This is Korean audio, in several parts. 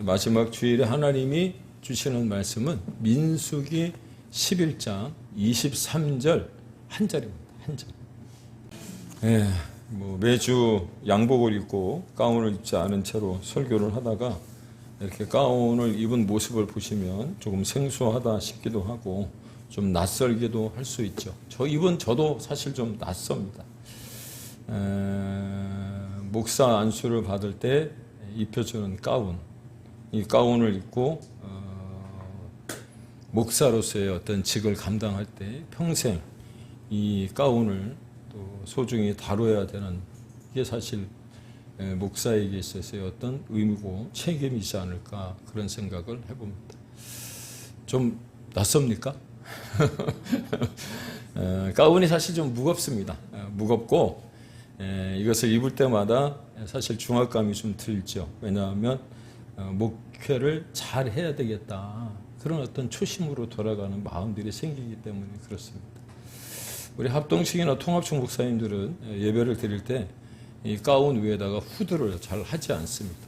마지막 주일에 하나님이 주시는 말씀은 민수기 11장 23절 한 절입니다. 한 절. 매주 양복을 입고 가운을 입지 않은 채로 설교를 하다가 이렇게 가운을 입은 모습을 보시면 조금 생소하다 싶기도 하고 좀 낯설기도 할 수 있죠. 저도 사실 좀 낯섭니다. 목사 안수를 받을 때 입혀주는 가운, 이 가운을 입고 목사로서의 어떤 직을 감당할 때 평생 이 가운을 또 소중히 다뤄야 되는 이게 사실 목사에게 있어서의 어떤 의무고 책임이지 않을까 그런 생각을 해봅니다. 좀 낯섭니까? 가운이 사실 좀 무겁습니다. 무겁고 이것을 입을 때마다 사실 중압감이 좀 들죠. 왜냐하면 목회를 잘 해야 되겠다. 그런 어떤 초심으로 돌아가는 마음들이 생기기 때문에 그렇습니다. 우리 합동식이나 통합식 목사님들은 예배를 드릴 때 이 가운 위에다가 후드를 잘 하지 않습니다.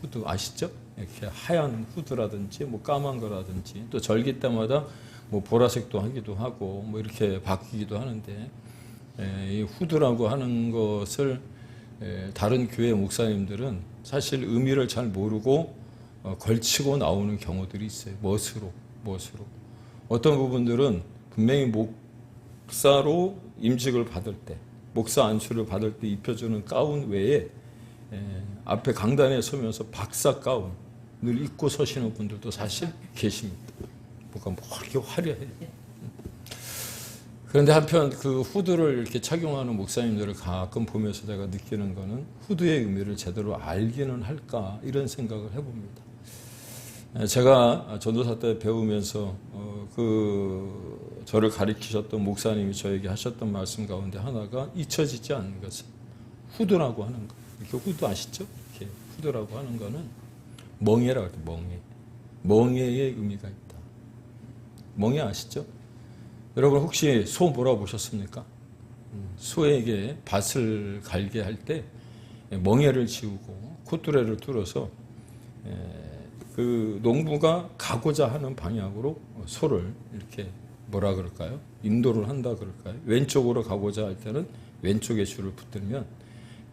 후드 아시죠? 이렇게 하얀 후드라든지 까만 거라든지 또 절기 때마다 보라색도 하기도 하고 이렇게 바뀌기도 하는데 이 후드라고 하는 것을 다른 교회 목사님들은 사실 의미를 잘 모르고 걸치고 나오는 경우들이 있어요. 멋으로. 어떤 부분들은 분명히 목사로 임직을 받을 때, 목사 안수를 받을 때 입혀주는 가운 외에 앞에 강단에 서면서 박사 가운을 입고 서시는 분들도 사실 계십니다. 뭔가 이렇게 화려해. 그런데 한편 그 후드를 이렇게 착용하는 목사님들을 가끔 보면서 제가 느끼는 거는 후드의 의미를 제대로 알기는 할까 이런 생각을 해봅니다. 제가 전도사 때 배우면서 저를 가르치셨던 목사님이 저에게 하셨던 말씀 가운데 하나가 잊혀지지 않는 것은 후드라고 하는 거. 이렇게 후드 아시죠? 이렇게 후드라고 하는 거는 멍에라고 해요. 멍에의 의미가 있다. 멍에 아시죠? 여러분 혹시 소 몰아보셨습니까? 소에게 밭을 갈게 할 때 멍에를 지우고 콧뚜레를 뚫어서 그 농부가 가고자 하는 방향으로 소를 이렇게 뭐라 그럴까요? 인도를 한다 그럴까요? 왼쪽으로 가고자 할 때는 왼쪽에 줄을 붙들면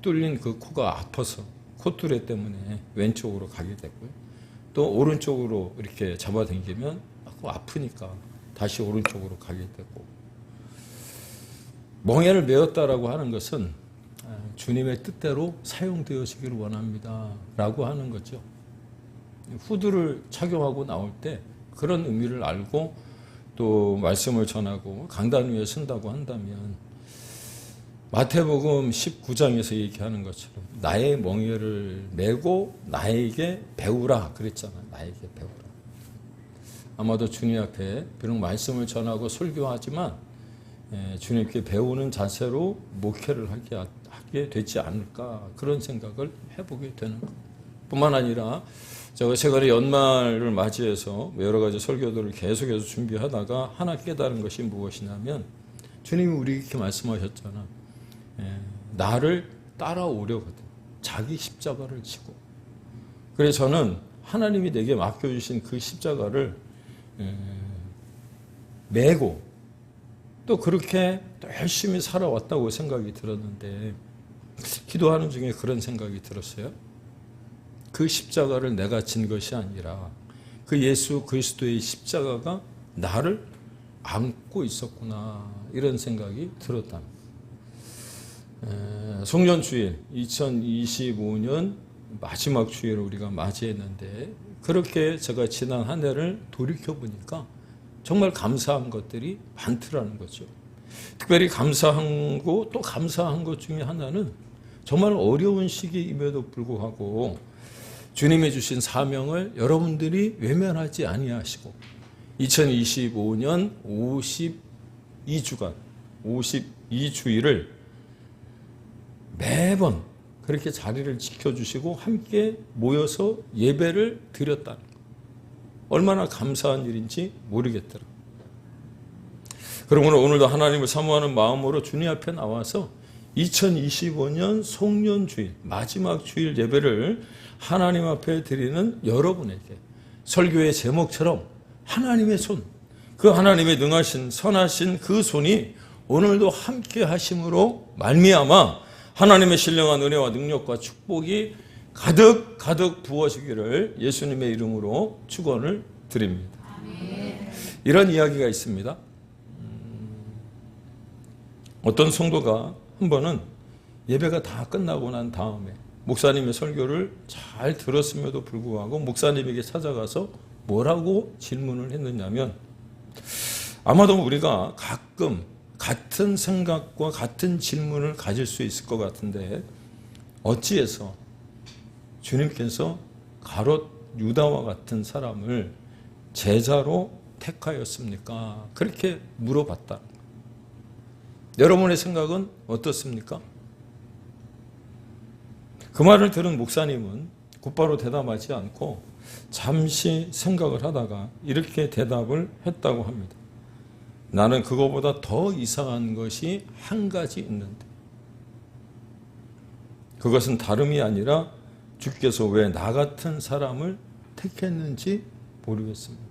뚫린 그 코가 아파서 콧뚜레 때문에 왼쪽으로 가게 되고요. 또 오른쪽으로 이렇게 잡아당기면 아프니까 다시 오른쪽으로 가게 되고 멍에를 메었다라고 하는 것은 주님의 뜻대로 사용되어지기를 원합니다 라고 하는 거죠. 후드를 착용하고 나올 때 그런 의미를 알고 또 말씀을 전하고 강단 위에 선다고 한다면 마태복음 19장에서 얘기하는 것처럼 나의 멍에를 메고 나에게 배우라 그랬잖아요. 나에게 배우라. 아마도 주님 앞에 비록 말씀을 전하고 설교하지만 주님께 배우는 자세로 목회를 하게 되지 않을까 그런 생각을 해보게 되는 것. 뿐만 아니라 제가 최근에 연말을 맞이해서 여러 가지 설교들을 계속해서 준비하다가 하나 깨달은 것이 무엇이냐면 주님이 우리에게 이렇게 말씀하셨잖아. 나를 따라오려거든. 자기 십자가를 지고. 그래서 저는 하나님이 내게 맡겨주신 그 십자가를 메고 또 그렇게 또 열심히 살아왔다고 생각이 들었는데 기도하는 중에 그런 생각이 들었어요. 그 십자가를 내가 진 것이 아니라 그 예수 그리스도의 십자가가 나를 안고 있었구나 이런 생각이 들었답니다. 송년주일 2025년 마지막 주일을 우리가 맞이했는데 그렇게 제가 지난 한 해를 돌이켜보니까 정말 감사한 것들이 많더라는 거죠. 특별히 감사한 거 또 감사한 것 중에 하나는 정말 어려운 시기임에도 불구하고 주님이 주신 사명을 여러분들이 외면하지 아니하시고 2025년 52주간 52주일을 매번 그렇게 자리를 지켜주시고 함께 모여서 예배를 드렸다는 것. 얼마나 감사한 일인지 모르겠더라고요. 그러므로 오늘도 하나님을 사모하는 마음으로 주님 앞에 나와서 2025년 송년주일 마지막 주일 예배를 하나님 앞에 드리는 여러분에게 설교의 제목처럼 하나님의 손, 그 하나님의 능하신 선하신 그 손이 오늘도 함께 하심으로 말미암아 하나님의 신령한 은혜와 능력과 축복이 가득 가득 부어지기를 예수님의 이름으로 축원을 드립니다. 이런 이야기가 있습니다. 어떤 성도가 한 번은 예배가 다 끝나고 난 다음에 목사님의 설교를 잘 들었음에도 불구하고 목사님에게 찾아가서 뭐라고 질문을 했느냐면, 아마도 우리가 가끔 같은 생각과 같은 질문을 가질 수 있을 것 같은데 어찌해서 주님께서 가롯 유다와 같은 사람을 제자로 택하였습니까? 그렇게 물어봤다. 여러분의 생각은 어떻습니까? 그 말을 들은 목사님은 곧바로 대답하지 않고 잠시 생각을 하다가 이렇게 대답을 했다고 합니다. 나는 그거보다 더 이상한 것이 한 가지 있는데 그것은 다름이 아니라 주께서 왜 나 같은 사람을 택했는지 모르겠습니다.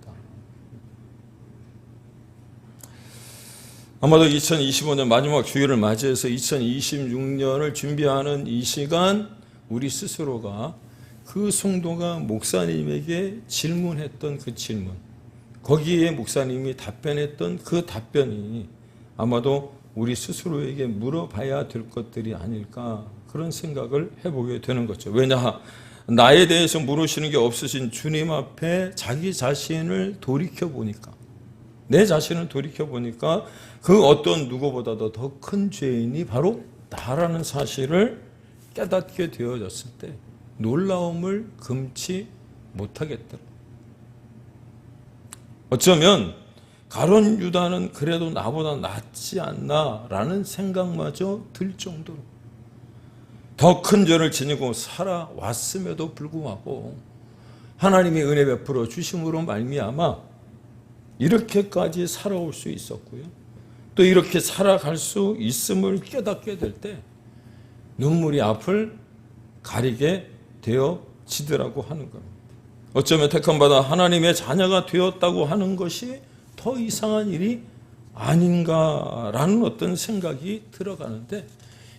아마도 2025년 마지막 주일을 맞이해서 2026년을 준비하는 이 시간 우리 스스로가 그 성도가 목사님에게 질문했던 그 질문, 거기에 목사님이 답변했던 그 답변이 아마도 우리 스스로에게 물어봐야 될 것들이 아닐까, 그런 생각을 해보게 되는 거죠. 왜냐? 나에 대해서 물으시는 게 없으신 주님 앞에 자기 자신을 돌이켜보니까, 내 자신을 돌이켜보니까 그 어떤 누구보다도 더 큰 죄인이 바로 나라는 사실을 깨닫게 되어졌을 때 놀라움을 금치 못하겠더라. 어쩌면 가룟 유다는 그래도 나보다 낫지 않나라는 생각마저 들 정도로 더 큰 죄를 지니고 살아왔음에도 불구하고 하나님의 은혜 베풀어 주심으로 말미암아 이렇게까지 살아올 수 있었고요. 또 이렇게 살아갈 수 있음을 깨닫게 될 때 눈물이 앞을 가리게 되어지더라고 하는 겁니다. 어쩌면 택함받아 하나님의 자녀가 되었다고 하는 것이 더 이상한 일이 아닌가라는 어떤 생각이 들어가는데,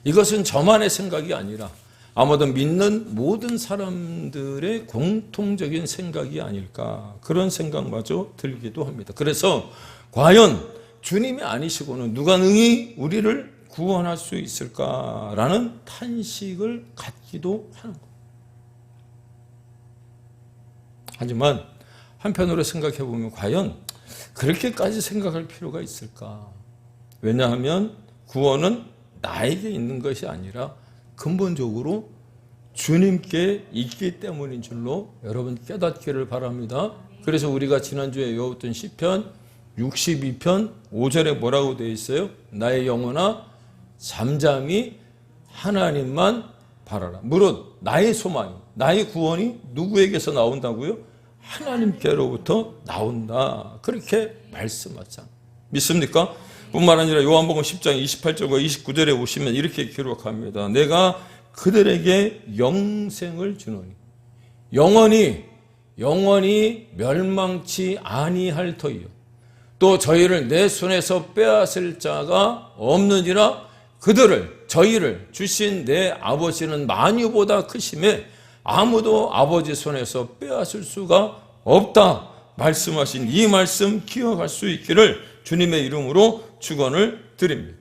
이것은 저만의 생각이 아니라 아마도 믿는 모든 사람들의 공통적인 생각이 아닐까, 그런 생각마저 들기도 합니다. 그래서 과연 주님이 아니시고는 누가 능히 우리를 구원할 수 있을까라는 탄식을 갖기도 하는 겁니다. 하지만 한편으로 생각해 보면 과연 그렇게까지 생각할 필요가 있을까? 왜냐하면 구원은 나에게 있는 것이 아니라 근본적으로 주님께 있기 때문인 줄로 여러분 깨닫기를 바랍니다. 그래서 우리가 지난주에 외웠던 시편 62편 5절에 뭐라고 되어 있어요? 나의 영혼아 잠잠히 하나님만 바라라. 물론 나의 소망이, 나의 구원이 누구에게서 나온다고요? 하나님께로부터 나온다. 그렇게 말씀하잖아요. 믿습니까? 뿐만 아니라 요한복음 10장 28절과 29절에 보시면 이렇게 기록합니다. 내가 그들에게 영생을 주노니 영원히 멸망치 아니할 터이요 또 저희를 내 손에서 빼앗을 자가 없느니라. 저희를 주신 내 아버지는 만유보다 크심에 아무도 아버지 손에서 빼앗을 수가 없다 말씀하신 이 말씀 기억할 수 있기를 주님의 이름으로 축원을 드립니다.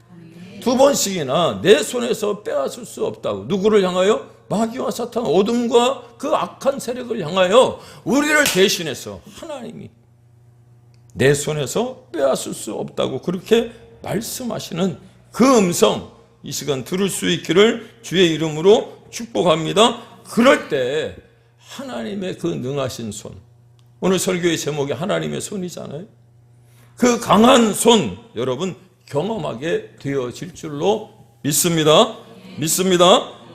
두 번씩이나 내 손에서 빼앗을 수 없다고. 누구를 향하여? 마귀와 사탄, 어둠과 그 악한 세력을 향하여 우리를 대신해서 하나님이 내 손에서 빼앗을 수 없다고 그렇게 말씀하시는 그 음성, 이 시간 들을 수 있기를 주의 이름으로 축복합니다. 그럴 때 하나님의 그 능하신 손, 오늘 설교의 제목이 하나님의 손이잖아요. 그 강한 손 여러분 경험하게 되어질 줄로 믿습니다.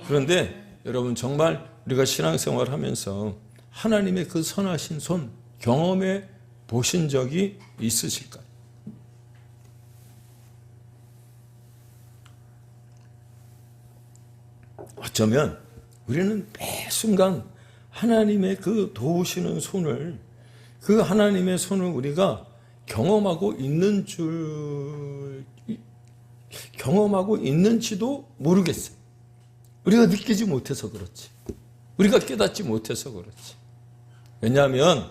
그런데 여러분 정말 우리가 신앙생활 하면서 하나님의 그 선하신 손 경험해 보신 적이 있으실까요? 어쩌면 우리는 매 순간 하나님의 그 도우시는 손을, 그 하나님의 손을 우리가 경험하고 있는지도 모르겠어요. 우리가 느끼지 못해서 그렇지. 우리가 깨닫지 못해서 그렇지. 왜냐하면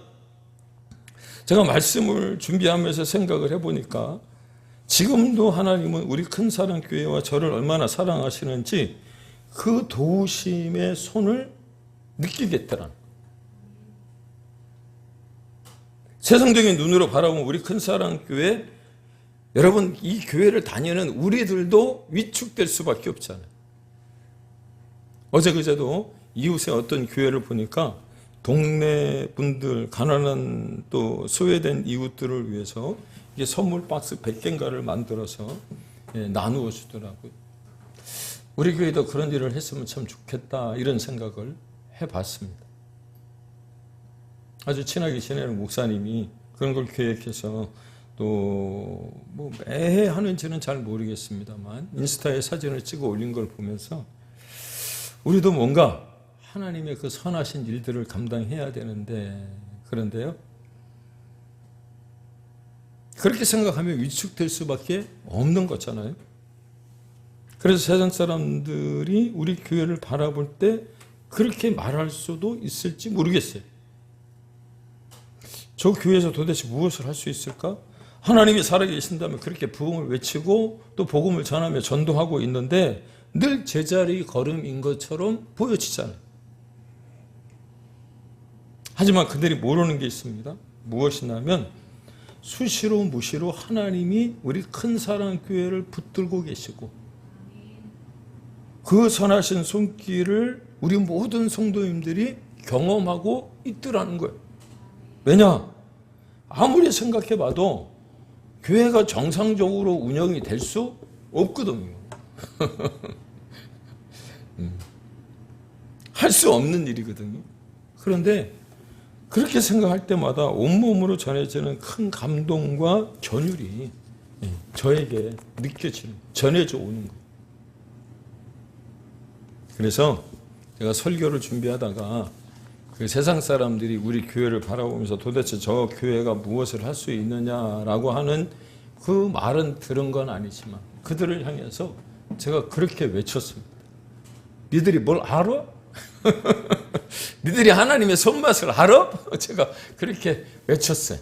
제가 말씀을 준비하면서 생각을 해보니까 지금도 하나님은 우리 큰사랑교회와 저를 얼마나 사랑하시는지 그 도우심의 손을 느끼겠더라는, 세상적인 눈으로 바라보면 우리 큰사랑교회, 여러분 이 교회를 다니는 우리들도 위축될 수밖에 없잖아요. 어제 그제도 이웃의 어떤 교회를 보니까 동네 분들, 가난한 또 소외된 이웃들을 위해서 이게 선물 박스 100개인가를 만들어서 나누어 주더라고요. 우리 교회도 그런 일을 했으면 참 좋겠다, 이런 생각을 해봤습니다. 아주 친하게 지내는 목사님이 그런 걸 계획해서 또 뭐 매해 하는지는 잘 모르겠습니다만 인스타에 사진을 찍어 올린 걸 보면서 우리도 뭔가 하나님의 그 선하신 일들을 감당해야 되는데, 그런데요, 그렇게 생각하면 위축될 수밖에 없는 거잖아요. 그래서 세상 사람들이 우리 교회를 바라볼 때 그렇게 말할 수도 있을지 모르겠어요. 저 교회에서 도대체 무엇을 할 수 있을까? 하나님이 살아계신다면 그렇게 부흥을 외치고 또 복음을 전하며 전도하고 있는데 늘 제자리 걸음인 것처럼 보여지잖아요. 하지만 그들이 모르는 게 있습니다. 무엇이냐면 수시로 무시로 하나님이 우리 큰사랑교회를 붙들고 계시고 그 선하신 손길을 우리 모든 성도님들이 경험하고 있더라는 거예요. 왜냐? 아무리 생각해봐도 교회가 정상적으로 운영이 될 수 없거든요. 할 수 없는 일이거든요. 그런데 그렇게 생각할 때마다 온몸으로 전해지는 큰 감동과 전율이 저에게 느껴지는, 전해져 오는 거예요. 그래서 제가 설교를 준비하다가 그 세상 사람들이 우리 교회를 바라보면서 도대체 저 교회가 무엇을 할 수 있느냐라고 하는 그 말은 들은 건 아니지만 그들을 향해서 제가 그렇게 외쳤습니다. 니들이 뭘 알아? 니들이 하나님의 손맛을 알아? 제가 그렇게 외쳤어요.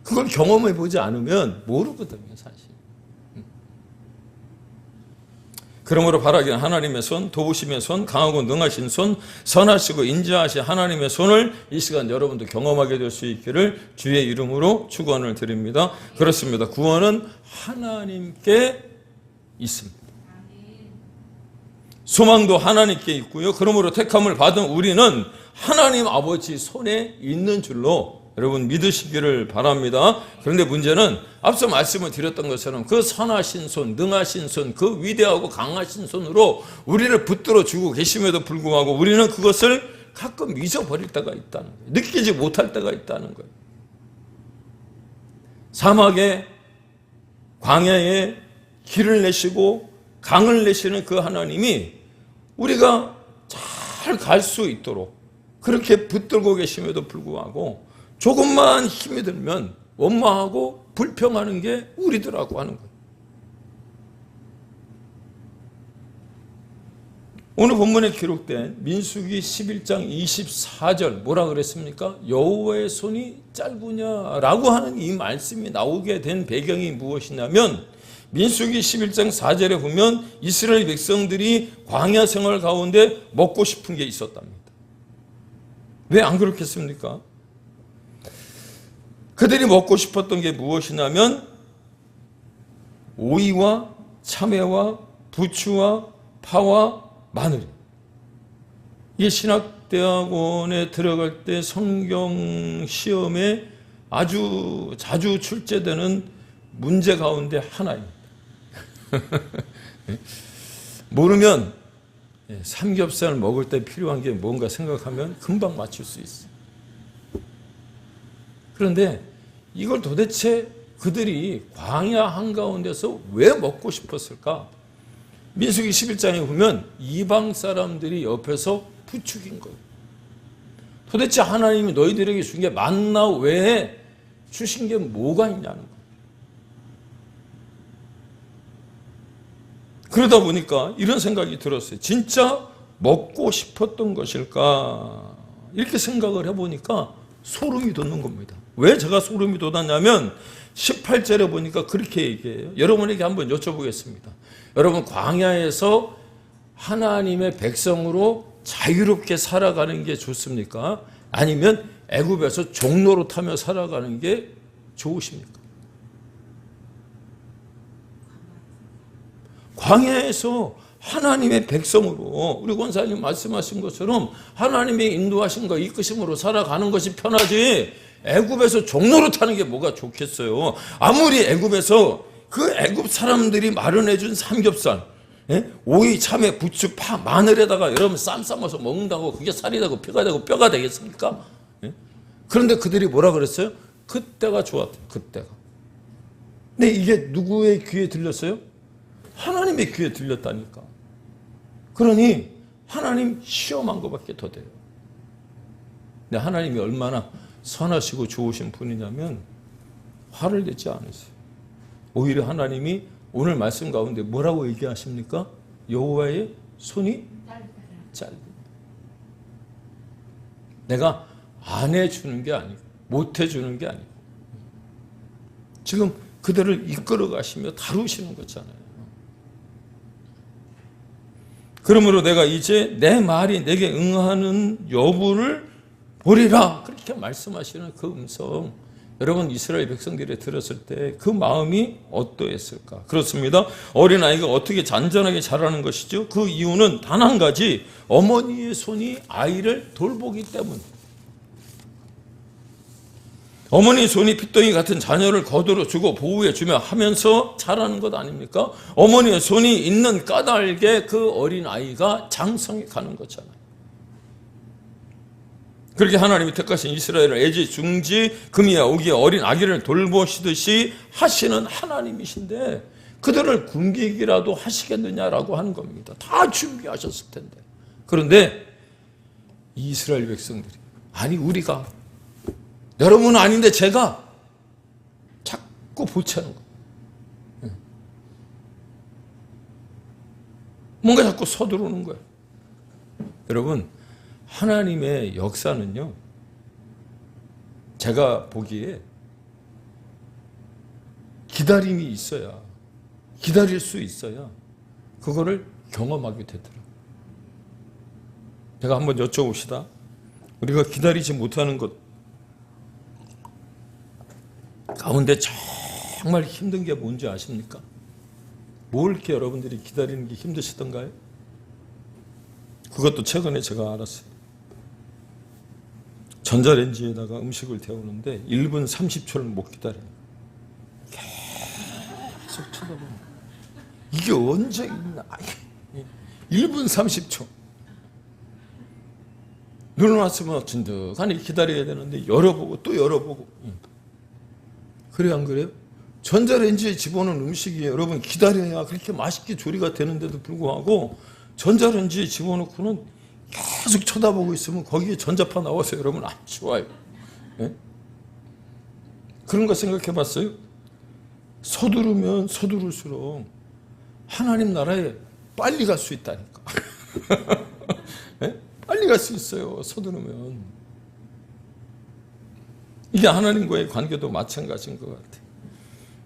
그걸 경험해 보지 않으면 모르거든요, 사실. 그러므로 바라기는 하나님의 손, 도우심의 손, 강하고 능하신 손, 선하시고 인자하신 하나님의 손을 이 시간 여러분도 경험하게 될 수 있기를 주의 이름으로 축원을 드립니다. 그렇습니다. 구원은 하나님께 있습니다. 소망도 하나님께 있고요. 그러므로 택함을 받은 우리는 하나님 아버지 손에 있는 줄로 여러분 믿으시기를 바랍니다. 그런데 문제는 앞서 말씀을 드렸던 것처럼 그 선하신 손, 능하신 손, 그 위대하고 강하신 손으로 우리를 붙들어 주고 계심에도 불구하고 우리는 그것을 가끔 잊어버릴 때가 있다는 거예요. 느끼지 못할 때가 있다는 거예요. 사막에, 광야에 길을 내시고 강을 내시는 그 하나님이 우리가 잘 갈 수 있도록 그렇게 붙들고 계심에도 불구하고 조금만 힘이 들면 원망하고 불평하는 게 우리들하고 하는 거예요. 오늘 본문에 기록된 민수기 11장 24절 뭐라 그랬습니까? 여호와의 손이 짧으냐라고 하는 이 말씀이 나오게 된 배경이 무엇이냐면 민수기 11장 4절에 보면 이스라엘 백성들이 광야 생활 가운데 먹고 싶은 게 있었답니다. 왜 안 그렇겠습니까? 그들이 먹고 싶었던 게 무엇이냐면 오이와 참외와 부추와 파와 마늘. 이 신학대학원에 들어갈 때 성경 시험에 아주 자주 출제되는 문제 가운데 하나입니다. 모르면 삼겹살 먹을 때 필요한 게 뭔가 생각하면 금방 맞출 수 있어요. 그런데 이걸 도대체 그들이 광야 한가운데서 왜 먹고 싶었을까? 민수기 11장에 보면 이방 사람들이 옆에서 부추긴 거예요. 도대체 하나님이 너희들에게 준 게 만나 외에 주신 게 뭐가 있냐는 거예요. 그러다 보니까 이런 생각이 들었어요. 진짜 먹고 싶었던 것일까? 이렇게 생각을 해보니까 소름이 돋는 겁니다. 왜 제가 소름이 돋았냐면 18절에 보니까 그렇게 얘기해요. 여러분에게 한번 여쭤보겠습니다. 여러분, 광야에서 하나님의 백성으로 자유롭게 살아가는 게 좋습니까? 아니면 애굽에서 종로로 타며 살아가는 게 좋으십니까? 광야에서 하나님의 백성으로, 우리 권사님 말씀하신 것처럼 하나님의 인도하심과 이끄심으로 살아가는 것이 편하지, 애굽에서 종로로 타는 게 뭐가 좋겠어요. 아무리 애굽에서 그 애굽 사람들이 마련해 준 삼겹살, 오이, 참외, 부추, 파, 마늘에다가 여러분 쌈 싸먹어서 먹는다고 그게 살이 되고 피가 되고 뼈가 되겠습니까? 그런데 그들이 뭐라 그랬어요? 그때가 좋았대요. 그때가. 근데 이게 누구의 귀에 들렸어요? 하나님의 귀에 들렸다니까. 그러니 하나님 시험한 것밖에 더 돼요. 근데 하나님이 얼마나 선하시고 좋으신 분이냐면 화를 내지 않으세요. 오히려 하나님이 오늘 말씀 가운데 뭐라고 얘기하십니까? 여호와의 손이 짧다. 내가 안 해주는 게 아니고 못 해주는 게 아니고 지금 그들을 이끌어 가시며 다루시는 거잖아요. 그러므로 내가 이제 내 말이 내게 응하는 여부를 보리라, 그렇게 말씀하시는 그 음성, 여러분 이스라엘 백성들이 들었을 때 그 마음이 어떠했을까? 그렇습니다. 어린아이가 어떻게 잔잔하게 자라는 것이죠? 그 이유는 단 한 가지, 어머니의 손이 아이를 돌보기 때문. 어머니의 손이 핏덩이 같은 자녀를 거두어 주고 보호해 주며 하면서 자라는 것 아닙니까? 어머니의 손이 있는 까닭에 그 어린아이가 장성해 가는 거잖아요. 그렇게 하나님이 택하신 이스라엘을 애지 중지 금이야 오기에 어린 아기를 돌보시듯이 하시는 하나님이신데 그들을 굶기기라도 하시겠느냐라고 하는 겁니다. 다 준비하셨을 텐데. 그런데 이스라엘 백성들이, 아니 우리가, 여러분은 아닌데 제가 자꾸 보채는 거예요. 뭔가 자꾸 서두르는 거예요. 여러분, 하나님의 역사는요, 제가 보기에 기다림이 있어야, 기다릴 수 있어야 그거를 경험하게 되더라고요. 제가 한번 여쭤봅시다. 우리가 기다리지 못하는 것 가운데 정말 힘든 게 뭔지 아십니까? 뭘 이렇게 여러분들이 기다리는 게 힘드시던가요? 그것도 최근에 제가 알았어요. 전자레인지에다가 음식을 데우는데 1분 30초를 못 기다려요. 계속 쳐다보는. 이게 언제 있나? 1분 30초. 눌러놨으면 진득하니 기다려야 되는데 열어보고 또 열어보고. 그래요, 안 그래요? 전자레인지에 집어넣은 음식이 여러분 기다려야 그렇게 맛있게 조리가 되는데도 불구하고 전자레인지에 집어넣고는 계속 쳐다보고 있으면 거기에 전자파 나와서 여러분 안 좋아요. 네? 그런 거 생각해 봤어요? 서두르면 서두를수록 하나님 나라에 빨리 갈 수 있다니까. 네? 빨리 갈 수 있어요, 서두르면. 이게 하나님과의 관계도 마찬가지인 것 같아요.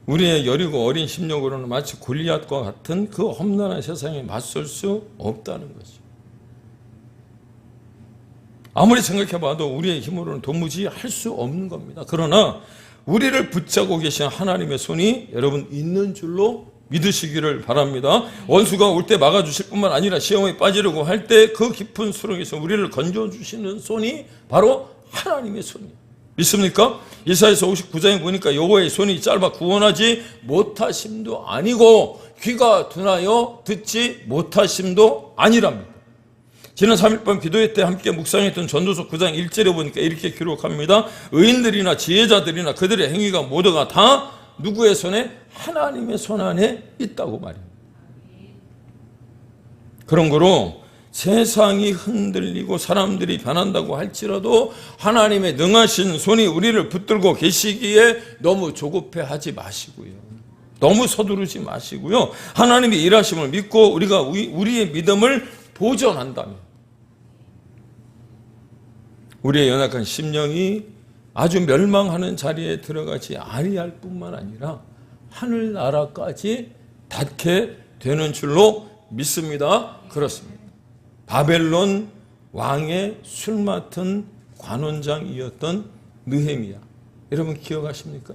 우리의 여리고 어린 심령으로는 마치 골리앗과 같은 그 험난한 세상에 맞설 수 없다는 거죠. 아무리 생각해봐도 우리의 힘으로는 도무지 할 수 없는 겁니다. 그러나 우리를 붙잡고 계신 하나님의 손이 여러분 있는 줄로 믿으시기를 바랍니다. 원수가 올 때 막아주실 뿐만 아니라 시험에 빠지려고 할 때 그 깊은 수렁에서 우리를 건져주시는 손이 바로 하나님의 손이에요. 믿습니까? 이사야서 59장에 보니까 여호와의 손이 짧아 구원하지 못하심도 아니고 귀가 둔하여 듣지 못하심도 아니랍니다. 지난 3일 밤 기도회 때 함께 묵상했던 전도서 9장 1절에 보니까 이렇게 기록합니다. 의인들이나 지혜자들이나 그들의 행위가 모두가 다 누구의 손에? 하나님의 손 안에 있다고 말입니다. 그런 거로 세상이 흔들리고 사람들이 변한다고 할지라도 하나님의 능하신 손이 우리를 붙들고 계시기에 너무 조급해하지 마시고요. 너무 서두르지 마시고요. 하나님의 일하심을 믿고 우리가 우리의 믿음을 보존한다면 우리의 연약한 심령이 아주 멸망하는 자리에 들어가지 아니할 뿐만 아니라 하늘나라까지 닿게 되는 줄로 믿습니다. 그렇습니다. 바벨론 왕의 술 맡은 관원장이었던 느헤미야. 여러분 기억하십니까?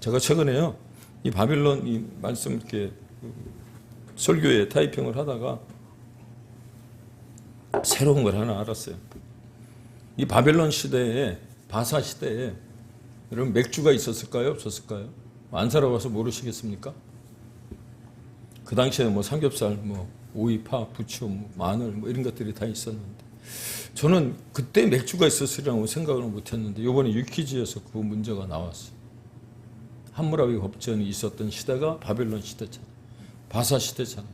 제가 최근에요, 이 바벨론 이 말씀 이렇게 설교에 타이핑을 하다가 새로운 걸 하나 알았어요. 이 바벨론 시대에, 바사 시대에 여러분 맥주가 있었을까요? 없었을까요? 안 살아봐서 모르시겠습니까? 그 당시에 뭐 삼겹살, 뭐 오이, 파, 부추, 뭐 마늘 뭐 이런 것들이 다 있었는데 저는 그때 맥주가 있었으리라고 생각을 못했는데 이번에 유퀴즈에서 그 문제가 나왔어요. 함무라비 법전이 있었던 시대가 바벨론 시대잖아요. 바사 시대잖아요.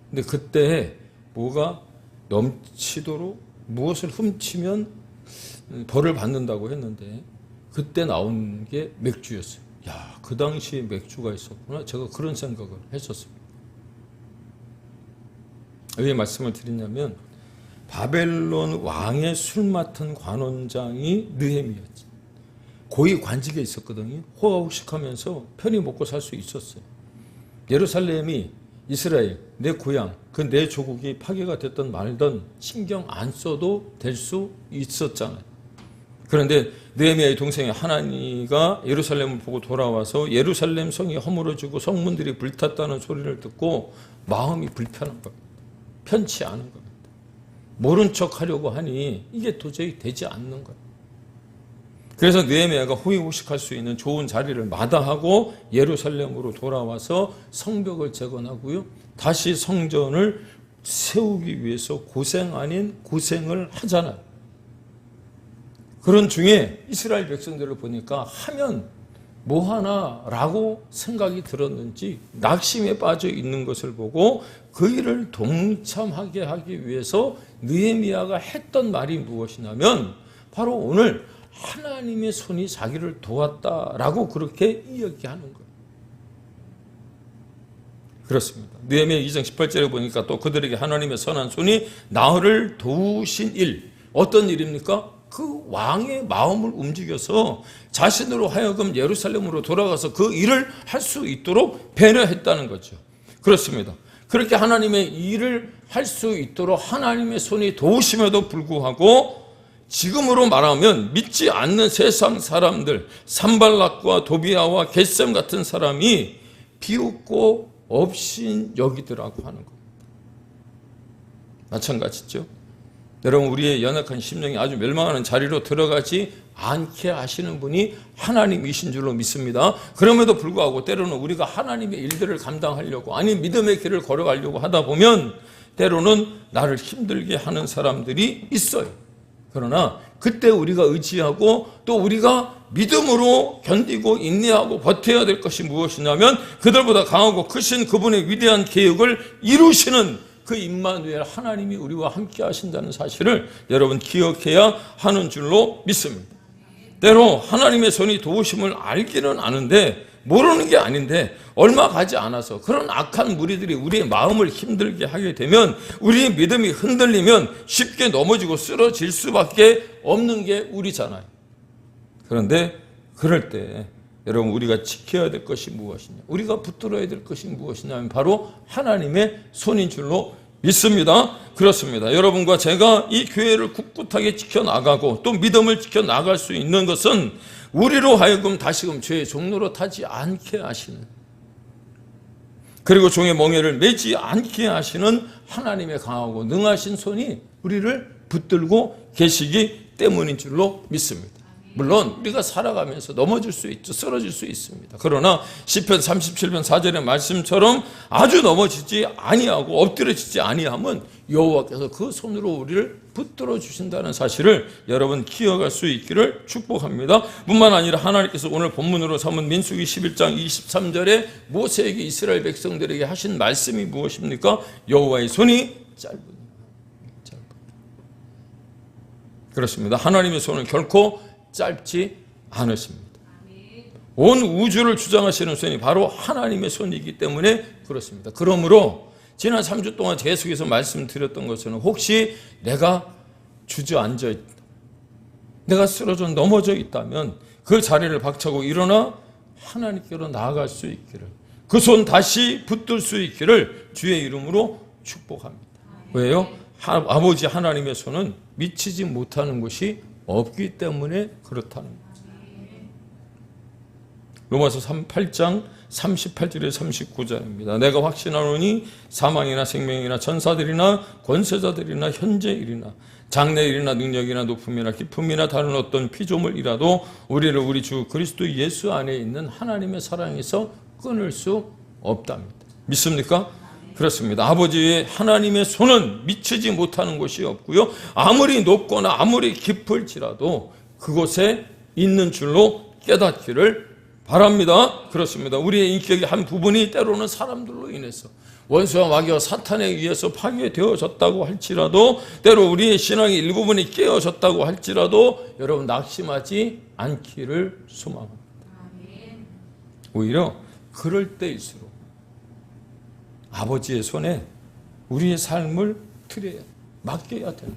근데 그때 뭐가 넘치도록 무엇을 훔치면 벌을 받는다고 했는데 그때 나온 게 맥주였어요. 야, 그 당시에 맥주가 있었구나. 제가 그런 생각을 했었습니다. 왜 말씀을 드리냐면 바벨론 왕의 술 맡은 관원장이 느헤미야였지. 고위 관직에 있었거든요. 호가호식하면서 편히 먹고 살 수 있었어요. 예루살렘이 이스라엘, 내 고향, 그 내 조국이 파괴가 됐던 말던 신경 안 써도 될 수 있었잖아요. 그런데 느헤미야의 동생의 하나니가 예루살렘을 보고 돌아와서 예루살렘 성이 허물어지고 성문들이 불탔다는 소리를 듣고 마음이 불편한 겁니다. 편치 않은 겁니다. 모른 척 하려고 하니 이게 도저히 되지 않는 거예요. 그래서 느헤미야가 호의호식할 수 있는 좋은 자리를 마다하고 예루살렘으로 돌아와서 성벽을 재건하고요. 다시 성전을 세우기 위해서 고생 아닌 고생을 하잖아요. 그런 중에 이스라엘 백성들을 보니까 하면 뭐하나라고 생각이 들었는지 낙심에 빠져 있는 것을 보고 그 일을 동참하게 하기 위해서 느헤미야가 했던 말이 무엇이냐면 바로 오늘 하나님의 손이 자기를 도왔다라고 그렇게 이야기하는 거예요. 그렇습니다. 느헤미야 2장 18절에 보니까 또 그들에게 하나님의 선한 손이 나를 도우신 일, 어떤 일입니까? 그 왕의 마음을 움직여서 자신으로 하여금 예루살렘으로 돌아가서 그 일을 할 수 있도록 배려했다는 거죠. 그렇습니다. 그렇게 하나님의 일을 할 수 있도록 하나님의 손이 도우심에도 불구하고 지금으로 말하면 믿지 않는 세상 사람들, 산발락과 도비아와 겟셈 같은 사람이 비웃고 업신 여기더라고 하는 겁니다. 마찬가지죠. 여러분, 우리의 연약한 심령이 아주 멸망하는 자리로 들어가지 않게 하시는 분이 하나님이신 줄로 믿습니다. 그럼에도 불구하고 때로는 우리가 하나님의 일들을 감당하려고, 아니 믿음의 길을 걸어가려고 하다 보면 때로는 나를 힘들게 하는 사람들이 있어요. 그러나 그때 우리가 의지하고 또 우리가 믿음으로 견디고 인내하고 버텨야 될 것이 무엇이냐면 그들보다 강하고 크신 그분의 위대한 계획을 이루시는 그 임마누엘 하나님이 우리와 함께 하신다는 사실을 여러분 기억해야 하는 줄로 믿습니다. 때로 하나님의 손이 도우심을 알기는 아는데 모르는 게 아닌데 얼마 가지 않아서 그런 악한 무리들이 우리의 마음을 힘들게 하게 되면 우리의 믿음이 흔들리면 쉽게 넘어지고 쓰러질 수밖에 없는 게 우리잖아요. 그런데 그럴 때 여러분 우리가 지켜야 될 것이 무엇이냐, 우리가 붙들어야 될 것이 무엇이냐면 바로 하나님의 손인 줄로 믿습니다. 그렇습니다. 여러분과 제가 이 교회를 꿋꿋하게 지켜나가고 또 믿음을 지켜나갈 수 있는 것은 우리로 하여금 다시금 죄의 종로로 타지 않게 하시는, 그리고 종의 멍에를 매지 않게 하시는 하나님의 강하고 능하신 손이 우리를 붙들고 계시기 때문인 줄로 믿습니다. 물론 우리가 살아가면서 넘어질 수 있죠. 쓰러질 수 있습니다. 그러나 시편 37편 4절의 말씀처럼 아주 넘어지지 아니하고 엎드려지지 아니하면 여호와께서 그 손으로 우리를 붙들어 주신다는 사실을 여러분 기억할 수 있기를 축복합니다. 뿐만 아니라 하나님께서 오늘 본문으로 삼은 민수기 11장 23절에 모세에게 이스라엘 백성들에게 하신 말씀이 무엇입니까? 여호와의 손이 짧으니. 그렇습니다. 하나님의 손은 결코 짧지 않으십니다. 온 우주를 주장하시는 손이 바로 하나님의 손이기 때문에 그렇습니다. 그러므로 지난 3주 동안 계속해서 말씀드렸던 것은 혹시 내가 주저앉아 있다, 내가 쓰러져 넘어져 있다면 그 자리를 박차고 일어나 하나님께로 나아갈 수 있기를, 그 손 다시 붙들 수 있기를 주의 이름으로 축복합니다. 왜요? 아버지 하나님의 손은 미치지 못하는 곳이 없기 때문에 그렇다는 거죠. 로마서 8장 38절에 39절입니다. 내가 확신하노니 사망이나 생명이나 천사들이나 권세자들이나 현재일이나 장래일이나 능력이나 높음이나 깊음이나 다른 어떤 피조물이라도 우리를 우리 주 그리스도 예수 안에 있는 하나님의 사랑에서 끊을 수 없답니다. 믿습니까? 그렇습니다. 아버지의 하나님의 손은 미치지 못하는 곳이 없고요. 아무리 높거나 아무리 깊을지라도 그곳에 있는 줄로 깨닫기를 바랍니다. 그렇습니다. 우리의 인격의 한 부분이 때로는 사람들로 인해서 원수와 마귀와 사탄에 의해서 파괴되어졌다고 할지라도, 때로 우리의 신앙의 일부분이 깨어졌다고 할지라도 여러분 낙심하지 않기를 소망합니다. 오히려 그럴 때일수록 아버지의 손에 우리의 삶을 드려야, 맡겨야 되는,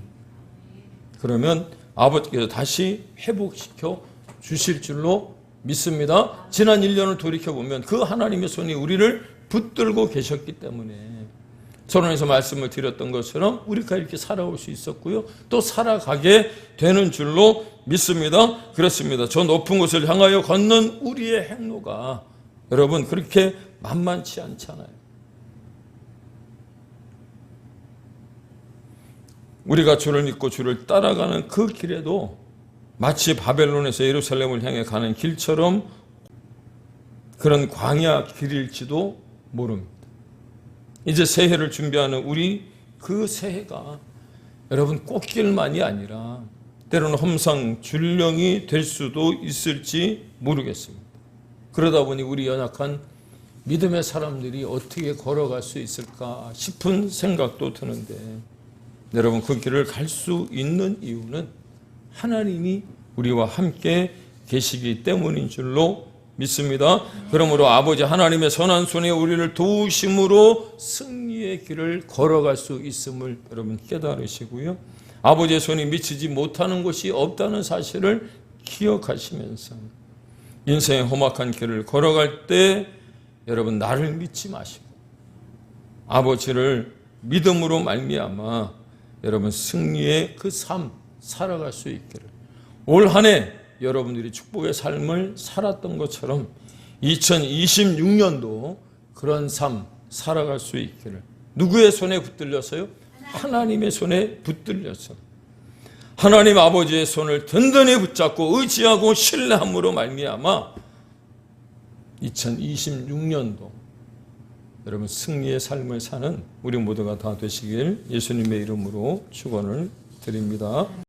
그러면 아버지께서 다시 회복시켜 주실 줄로 믿습니다. 지난 1년을 돌이켜보면 그 하나님의 손이 우리를 붙들고 계셨기 때문에 서론에서 말씀을 드렸던 것처럼 우리가 이렇게 살아올 수 있었고요. 또 살아가게 되는 줄로 믿습니다. 그렇습니다. 저 높은 곳을 향하여 걷는 우리의 행로가 여러분 그렇게 만만치 않잖아요. 우리가 주를 믿고 주를 따라가는 그 길에도 마치 바벨론에서 예루살렘을 향해 가는 길처럼 그런 광야 길일지도 모릅니다. 이제 새해를 준비하는 우리, 그 새해가 여러분 꽃길만이 아니라 때로는 험상줄령이 될 수도 있을지 모르겠습니다. 그러다 보니 우리 연약한 믿음의 사람들이 어떻게 걸어갈 수 있을까 싶은 생각도 드는데, 여러분 그 길을 갈 수 있는 이유는 하나님이 우리와 함께 계시기 때문인 줄로 믿습니다. 그러므로 아버지 하나님의 선한 손에 우리를 도우심으로 승리의 길을 걸어갈 수 있음을 여러분 깨달으시고요. 아버지의 손이 미치지 못하는 곳이 없다는 사실을 기억하시면서 인생의 험악한 길을 걸어갈 때 여러분 나를 믿지 마시고 아버지를 믿음으로 말미암아 여러분 승리의 그 삶 살아갈 수 있기를, 올 한 해 여러분들이 축복의 삶을 살았던 것처럼 2026년도 그런 삶 살아갈 수 있기를, 누구의 손에 붙들려서요? 하나님의 손에 붙들려서 하나님 아버지의 손을 든든히 붙잡고 의지하고 신뢰함으로 말미암아 2026년도 여러분 승리의 삶을 사는 우리 모두가 다 되시길 예수님의 이름으로 축원을 드립니다.